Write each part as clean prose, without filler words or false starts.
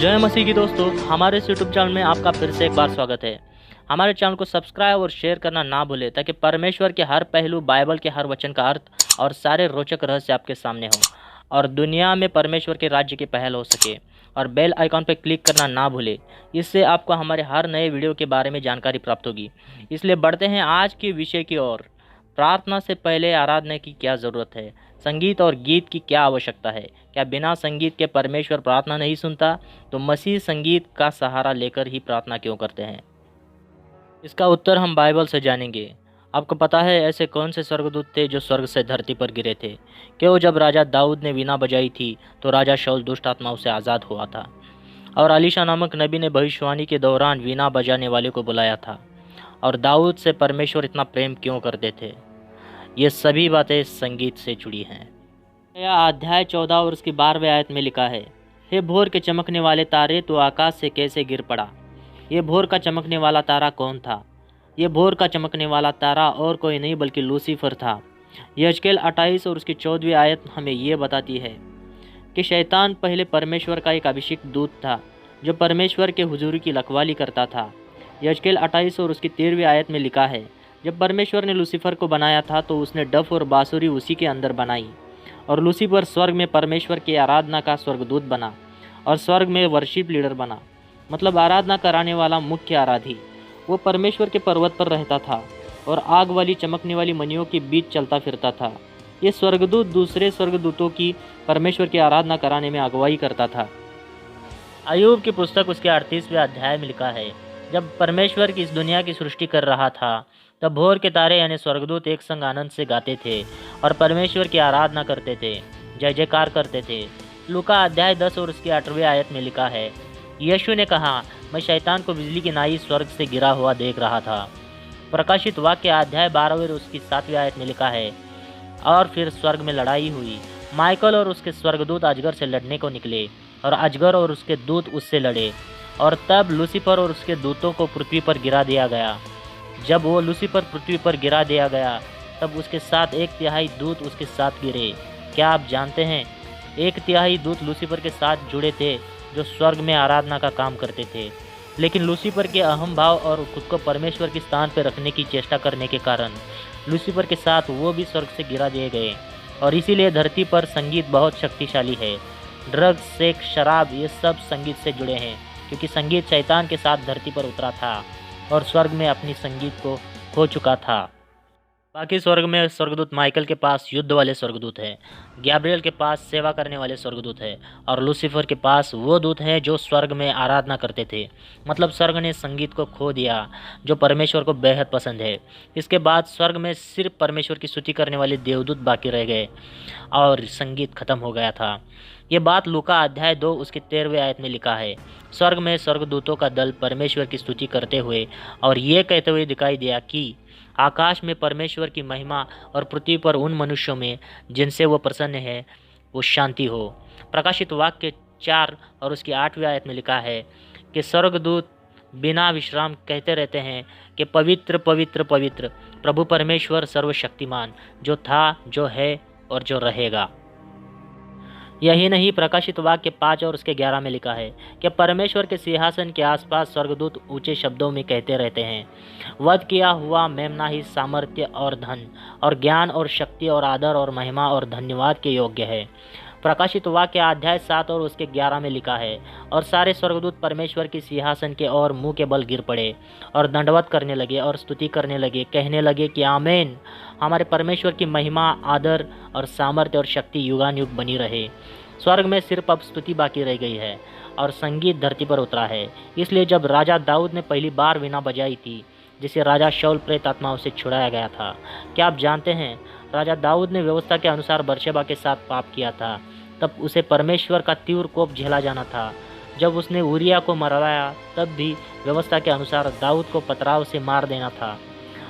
जय मसीह की दोस्तों, हमारे इस यूट्यूब चैनल में आपका फिर से एक बार स्वागत है। हमारे चैनल को सब्सक्राइब और शेयर करना ना भूलें ताकि परमेश्वर के हर पहलू, बाइबल के हर वचन का अर्थ और सारे रोचक रहस्य आपके सामने हो और दुनिया में परमेश्वर के राज्य की पहल हो सके। और बेल आइकॉन पर क्लिक करना ना भूलें, इससे आपको हमारे हर नए वीडियो के बारे में जानकारी प्राप्त होगी। इसलिए बढ़ते हैं आज के विषय की ओर। प्रार्थना से पहले आराधना की क्या ज़रूरत है? संगीत और गीत की क्या आवश्यकता है? क्या बिना संगीत के परमेश्वर प्रार्थना नहीं सुनता? तो मसीह संगीत का सहारा लेकर ही प्रार्थना क्यों करते हैं? इसका उत्तर हम बाइबल से जानेंगे। आपको पता है ऐसे कौन से स्वर्गदूत थे जो स्वर्ग से धरती पर गिरे थे? क्यों जब राजा दाऊद ने वीणा बजाई थी तो राजा शाऊल दुष्ट आत्माओं से आज़ाद हुआ था और अलीशा नामक नबी ने भविष्यवाणी के दौरान वीणा बजाने वाले को बुलाया था? और दाऊद से परमेश्वर इतना प्रेम क्यों करते थे? ये सभी बातें संगीत से जुड़ी हैं। यह अध्याय 14 और उसकी 12वें आयत में लिखा है, हे भोर के चमकने वाले तारे, तो आकाश से कैसे गिर पड़ा? ये भोर का चमकने वाला तारा कौन था? ये भोर का चमकने वाला तारा और कोई नहीं बल्कि लूसीफर था। यहेजकेल 28 और उसकी 14वीं आयत हमें ये बताती है कि शैतान पहले परमेश्वर का एक अभिषिक्त दूत था जो परमेश्वर के हुजूरी की रखवाली करता था। यहेजकेल 28 और उसकी 13वीं आयत में लिखा है, जब परमेश्वर ने लूसीफर को बनाया था तो उसने डफ और बांसुरी उसी के अंदर बनाई और लूसीफर स्वर्ग में परमेश्वर की आराधना का स्वर्गदूत बना और स्वर्ग में वर्शिप लीडर बना, मतलब आराधना कराने वाला मुख्य आराधी। वो परमेश्वर के पर्वत पर रहता था और आग वाली चमकने वाली मणियों के बीच चलता फिरता था। ये स्वर्गदूत दूसरे स्वर्गदूतों की परमेश्वर की आराधना कराने में अगुवाई करता था। अय्यूब की पुस्तक उसके 38वें अध्याय में लिखा है, जब परमेश्वर की इस दुनिया की सृष्टि कर रहा था तब भोर के तारे यानी स्वर्गदूत एक संग आनंद से गाते थे और परमेश्वर की आराधना करते थे, जय जयकार करते थे। लूका अध्याय 10 और उसकी 8वीं आयत में लिखा है, यीशु ने कहा, मैं शैतान को बिजली की नाई स्वर्ग से गिरा हुआ देख रहा था। प्रकाशित वाक्य अध्याय 12 और उसकी 7वीं आयत में लिखा है, और फिर स्वर्ग में लड़ाई हुई। माइकल और उसके स्वर्गदूत अजगर से लड़ने को निकले और अजगर और उसके दूत उससे लड़े और तब लूसीफर और उसके दूतों को पृथ्वी पर गिरा दिया गया। जब वो लूसीफर पृथ्वी पर गिरा दिया गया तब उसके साथ 1/3 दूत उसके साथ गिरे। क्या आप जानते हैं 1/3 दूत लूसीफर के साथ जुड़े थे जो स्वर्ग में आराधना का काम करते थे, लेकिन लूसीफर के अहम भाव और खुद को परमेश्वर के स्थान पर रखने की चेष्टा करने के कारण लूसीफर के साथ वो भी स्वर्ग से गिरा दिए गए। और इसीलिए धरती पर संगीत बहुत शक्तिशाली है। ड्रग्स, सेक्स, शराब, ये सब संगीत से जुड़े हैं क्योंकि संगीत शैतान के साथ धरती पर उतरा था और स्वर्ग में अपनी संगीत को खो चुका था। बाकी स्वर्ग में स्वर्गदूत माइकल के पास युद्ध वाले स्वर्गदूत हैं, गैब्रियल के पास सेवा करने वाले स्वर्गदूत हैं और लूसीफर के पास वो दूत हैं जो स्वर्ग में आराधना करते थे। मतलब स्वर्ग ने संगीत को खो दिया जो परमेश्वर को बेहद पसंद है। इसके बाद स्वर्ग में सिर्फ परमेश्वर की स्तुति करने वाले देवदूत बाकी रह गए और संगीत खत्म हो गया था। ये बात लूका अध्याय 2 उसके 13वें आयत में लिखा है, स्वर्ग में स्वर्गदूतों का दल परमेश्वर की स्तुति करते हुए और ये कहते हुए दिखाई दिया कि आकाश में परमेश्वर की महिमा और पृथ्वी पर उन मनुष्यों में जिनसे वो प्रसन्न है वो शांति हो। प्रकाशित वाक्य 4 और उसकी 8वीं आयत में लिखा है कि स्वर्गदूत बिना विश्राम कहते रहते हैं कि पवित्र पवित्र पवित्र प्रभु परमेश्वर सर्वशक्तिमान, जो था, जो है और जो रहेगा। यही नहीं, प्रकाशित वाक्य 5 और उसके 11 में लिखा है कि परमेश्वर के सिंहासन के आसपास स्वर्गदूत ऊंचे शब्दों में कहते रहते हैं, वध किया हुआ मेमना ही सामर्थ्य और धन और ज्ञान और शक्ति और आदर और महिमा और धन्यवाद के योग्य है। प्रकाशित वाक्य अध्याय 7 और उसके 11 में लिखा है, और सारे स्वर्गदूत परमेश्वर के सिंहासन के और मुंह के बल गिर पड़े और दंडवत करने लगे और स्तुति करने लगे, कहने लगे कि आमीन, हमारे परमेश्वर की महिमा, आदर और सामर्थ्य और शक्ति युगानुयुग बनी रहे। स्वर्ग में सिर्फ अब स्तुति बाकी रह गई है और संगीत धरती पर उतरा है। इसलिए जब राजा दाऊद ने पहली बार वीणा बजाई थी जिसे राजा शाऊल प्रेत आत्माओं से छुड़ाया गया था, क्या आप जानते हैं राजा दाऊद ने व्यवस्था के अनुसार बर्शेबा के साथ पाप किया था, तब उसे परमेश्वर का तीव्र कोप झेला जाना था। जब उसने उरिया को मरवाया तब भी व्यवस्था के अनुसार दाऊद को पथराव से मार देना था।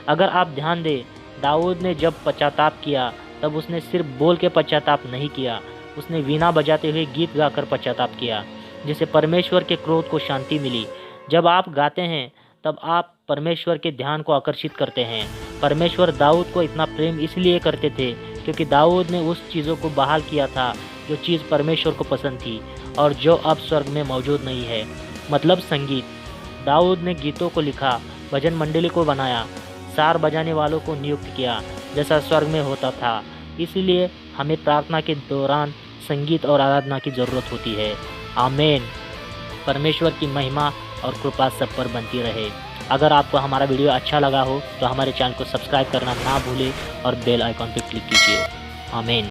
अगर आप ध्यान दें, दाऊद ने जब पश्चाताप किया तब उसने सिर्फ बोल के पश्चाताप नहीं किया, उसने वीणा बजाते हुए गीत गाकर पश्चाताप किया, जिससे परमेश्वर के क्रोध को शांति मिली। जब आप गाते हैं तब आप परमेश्वर के ध्यान को आकर्षित करते हैं। परमेश्वर दाऊद को इतना प्रेम इसलिए करते थे क्योंकि दाऊद ने उस चीज़ों को बहाल किया था जो चीज़ परमेश्वर को पसंद थी, और जो अब स्वर्ग में मौजूद नहीं है। मतलब संगीत। दाऊद ने गीतों को लिखा, भजन मंडली को बनाया, सार बजाने वालों को नियुक्त किया, जैसा स्वर्ग में होता था। इसीलिए हमें प्रार्थना के दौरान संगीत और आराधना की ज़रूरत होती है। आमीन। परमेश्वर की महिमा और कृपा सब पर बनती रहे। अगर आपको हमारा वीडियो अच्छा लगा हो तो हमारे चैनल को सब्सक्राइब करना ना भूलें और बेल आइकॉन पर क्लिक कीजिए। आमीन।